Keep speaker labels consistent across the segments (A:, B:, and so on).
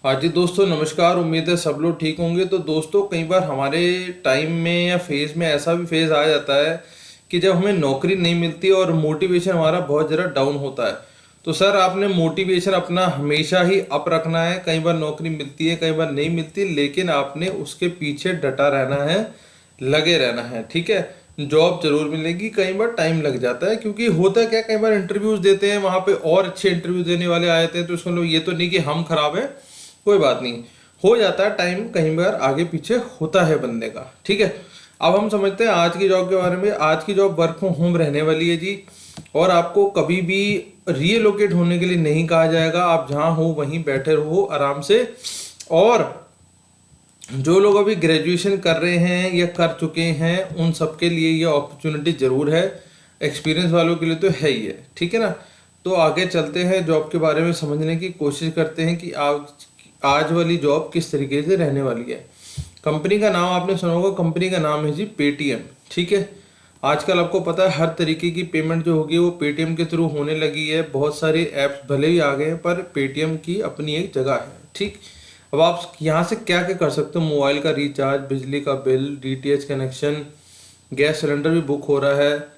A: हाँ जी दोस्तों, नमस्कार। उम्मीद है सब लोग ठीक होंगे। तो दोस्तों, कई बार हमारे टाइम में या फेज में ऐसा भी फेज आ जाता है कि जब हमें नौकरी नहीं मिलती और मोटिवेशन हमारा बहुत ज़रा डाउन होता है। तो सर, आपने मोटिवेशन अपना हमेशा ही अप रखना है। कई बार नौकरी मिलती है, कई बार नहीं मिलती, लेकिन आपने उसके पीछे डटा रहना है, लगे रहना है। ठीक है। जॉब जरूर मिलेगी, कई बार टाइम लग जाता है, क्योंकि होता क्या, कई बार इंटरव्यूज देते हैं, वहां पे और अच्छे इंटरव्यू देने वाले आए थे, तो इसमें लोग ये तो नहीं कि हम खराब हैं, कोई बात नहीं, हो जाता है। टाइम कहीं बार आगे पीछे होता है बंदे का। ठीक है। अब हम समझते हैं आज की जॉब के बारे में। आज की जॉब वर्क फ्रॉम होम रहने वाली है जी, और आपको कभी भी रीलोकेट होने के लिए नहीं कहा जाएगा। आप जहां हो वहीं बैठे रहो आराम से। और जो लोग अभी ग्रेजुएशन कर रहे हैं या कर चुके हैं, उन सबके लिए ये अपॉर्चुनिटी जरूर है। एक्सपीरियंस वालों के लिए तो है ही है। ठीक है ना। तो आगे चलते हैं, जॉब के बारे में समझने की कोशिश करते हैं कि आज वाली जॉब किस तरीके से रहने वाली है। कंपनी का नाम आपने सुना होगा। कंपनी का नाम है जी पेटीएम। ठीक है। आजकल आपको पता है हर तरीके की पेमेंट जो होगी वो पेटीएम के थ्रू होने लगी है। बहुत सारे ऐप्स भले ही आ गए हैं, पर पेटीएम की अपनी एक जगह है। ठीक। अब आप यहाँ से क्या क्या कर सकते हो। मोबाइल का रिचार्ज, बिजली का bill, DTH connection, gas cylinder भी बुक हो रहा है,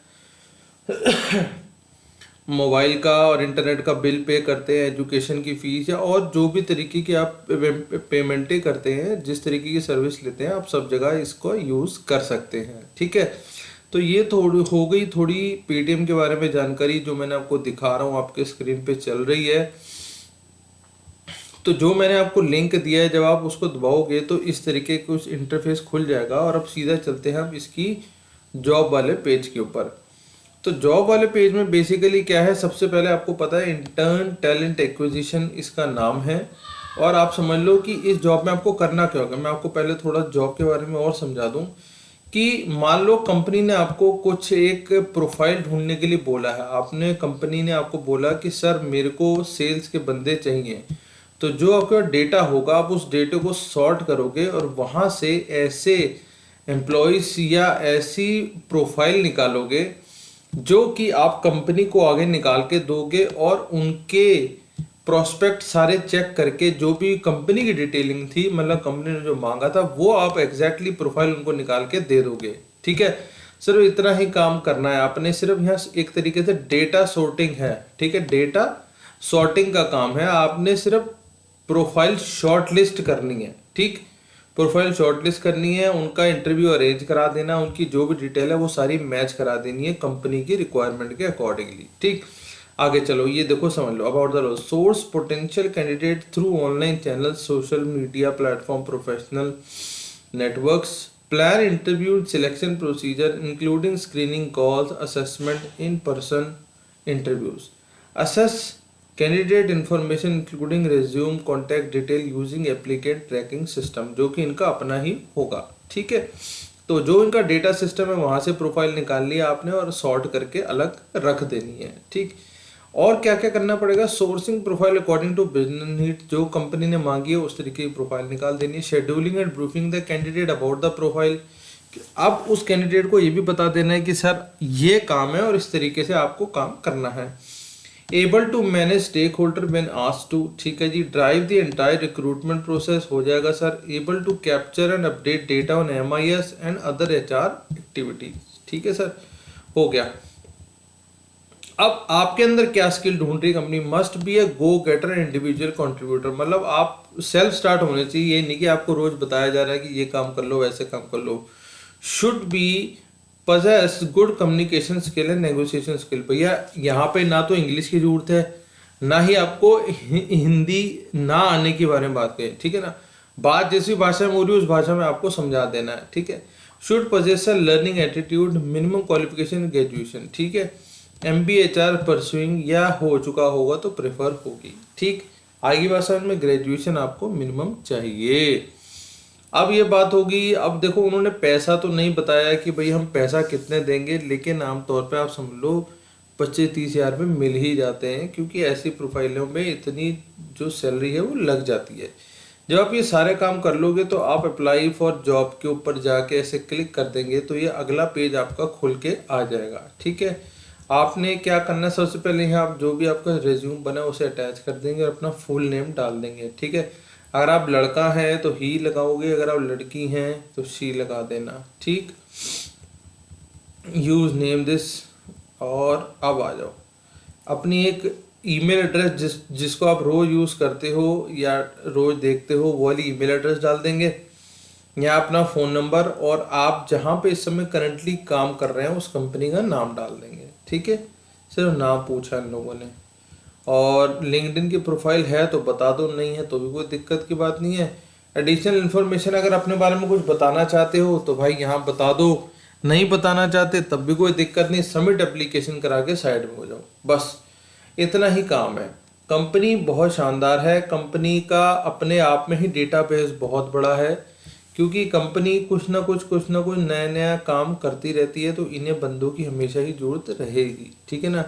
A: मोबाइल का और इंटरनेट का बिल पे करते हैं, एजुकेशन की फीस या और जो भी तरीके की आप पेमेंटें करते हैं, जिस तरीके की सर्विस लेते हैं, आप सब जगह इसको यूज़ कर सकते हैं। ठीक है। तो ये थोड़ी हो गई थोड़ी पेटीएम के बारे में जानकारी, जो मैंने आपको दिखा रहा हूँ, आपके स्क्रीन पे चल रही है। तो जो मैंने आपको लिंक दिया है, जब आप उसको दबाओगे तो इस तरीके का कुछ इंटरफेस खुल जाएगा। और अब सीधा चलते हैं हम इसकी जॉब वाले पेज के ऊपर। तो जॉब वाले पेज में बेसिकली क्या है, सबसे पहले आपको पता है इंटर्न टैलेंट एक्विजिशन इसका नाम है। और आप समझ लो कि इस जॉब में आपको करना क्या होगा। मैं आपको पहले थोड़ा जॉब के बारे में और समझा दूं कि मान लो कंपनी ने आपको कुछ एक प्रोफाइल ढूंढने के लिए बोला है। आपने कंपनी ने आपको बोला कि सर मेरे को सेल्स के बंदे चाहिए। तो जो आपका डेटा होगा, आप उस डेटे को सॉर्ट करोगे और वहां से ऐसे एम्प्लॉयज या ऐसी प्रोफाइल निकालोगे जो कि आप कंपनी को आगे निकाल के दोगे। और उनके प्रोस्पेक्ट सारे चेक करके जो भी कंपनी की डिटेलिंग थी, मतलब कंपनी ने जो मांगा था, वो आप एग्जैक्टली प्रोफाइल उनको निकाल के दे दोगे। ठीक है। सिर्फ इतना ही काम करना है आपने। सिर्फ यहाँ एक तरीके से डेटा सॉर्टिंग है। ठीक है। डेटा सॉर्टिंग का काम है। आपने सिर्फ प्रोफाइल शॉर्टलिस्ट करनी है। ठीक। प्रोफाइल शॉर्टलिस्ट करनी है, उनका इंटरव्यू अरेंज करा देना, उनकी जो भी डिटेल है वो सारी मैच करा देनी है कंपनी की रिक्वायरमेंट के अकॉर्डिंगली। ठीक। आगे चलो, ये देखो, समझ लो। About the role, source potential candidate through online channel, social media platform, professional networks, plan interview selection procedure including screening calls, assessment, in person interviews, assess candidate information including resume, contact detail using applicant tracking system, जो कि इनका अपना ही होगा। ठीक है। तो जो इनका डेटा सिस्टम है वहां से प्रोफाइल निकाल लिया आपने और सॉर्ट करके अलग रख देनी है। ठीक। और क्या क्या करना पड़ेगा, sourcing profile according to business need, जो कंपनी ने मांगी है उस तरीके की प्रोफाइल निकाल देनी है। Scheduling and briefing the candidate about the profile, अब उस कैंडिडेट को ये भी बता देना है कि सर ये काम है और इस तरीके से आपको काम करना है। Able to manage stakeholder when asked to. ठीक है जी। Drive the entire recruitment process हो जाएगा sir. Able to capture and update data on MIS and other HR activities. ठीक है सर, हो गया। अब आपके अंदर क्या स्किल ढूंढ रही company, must be a go getter individual contributor, मतलब आप सेल्फ स्टार्ट होने चाहिए। ये नहीं कि आपको रोज बताया जा रहा है कि ये काम कर लो, वैसे काम कर लो। Should be possess good communication skill and negotiation skill. भैया यहाँ पे ना तो इंग्लिश की जरूरत है, ना ही आपको हिंदी ना आने के बारे में बात करें। ठीक है ना। बात जिस भी भाषा में हो रही है उस भाषा में आपको समझा देना है। ठीक है। Should possess a learning attitude, minimum qualification graduation. ठीक है। MBA HR परसुइंग या हो चुका होगा तो प्रेफर होगी। ठीक। आगे भाषा में ग्रेजुएशन आपको मिनिमम चाहिए। अब ये बात होगी, अब देखो उन्होंने पैसा तो नहीं बताया कि भाई हम पैसा कितने देंगे, लेकिन आमतौर पे आप समझ लो 25-30 हज़ार में मिल ही जाते हैं, क्योंकि ऐसी प्रोफाइलों में इतनी जो सैलरी है वो लग जाती है। जब आप ये सारे काम कर लोगे तो आप अप्लाई फॉर जॉब के ऊपर जाके ऐसे क्लिक कर देंगे तो ये अगला पेज आपका खुल के आ जाएगा। ठीक है। आपने क्या करना है, सबसे पहले यहाँ आप जो भी आपका रेज्यूम बना है उसे अटैच कर देंगे और अपना फुल नेम डाल देंगे। ठीक है। अगर आप लड़का हैं तो ही लगाओगे, अगर आप लड़की हैं तो शी लगा देना, ठीक। Use name this. और अब आ जाओ, अपनी एक ईमेल एड्रेस जिसको आप रोज यूज करते हो या रोज देखते हो वो वाली ईमेल एड्रेस डाल देंगे, या अपना फ़ोन नंबर, और आप जहाँ पे इस समय करंटली काम कर रहे हैं उस कंपनी का नाम डाल देंगे, ठीक है। सिर्फ नाम पूछा इन लोगों ने। और लिंक्डइन की प्रोफाइल है तो बता दो, नहीं है तो भी कोई दिक्कत की बात नहीं है। एडिशनल इन्फॉर्मेशन अगर अपने बारे में कुछ बताना चाहते हो तो भाई यहाँ बता दो, नहीं बताना चाहते तब भी कोई दिक्कत नहीं, सबमिट एप्लीकेशन करा के साइड में हो जाओ, बस इतना ही काम है। कंपनी बहुत शानदार है, कंपनी का अपने आप में ही डेटाबेस बहुत बड़ा है, क्योंकि कंपनी कुछ ना कुछ नया नया काम करती रहती है, तो इन्हें बंदों की हमेशा ही जरूरत रहेगी, ठीक है ना।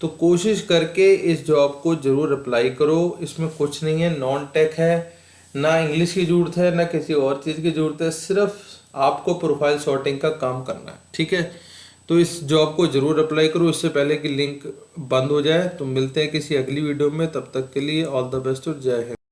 A: तो कोशिश करके इस जॉब को जरूर अप्लाई करो, इसमें कुछ नहीं है, नॉन टेक है, ना इंग्लिश की जरूरत है ना किसी और चीज़ की जरूरत है, सिर्फ आपको प्रोफाइल सॉर्टिंग का काम करना है, ठीक है। तो इस जॉब को जरूर अप्लाई करो, इससे पहले कि लिंक बंद हो जाए। तो मिलते हैं किसी अगली वीडियो में, तब तक के लिए ऑल द बेस्ट और जय हिंद।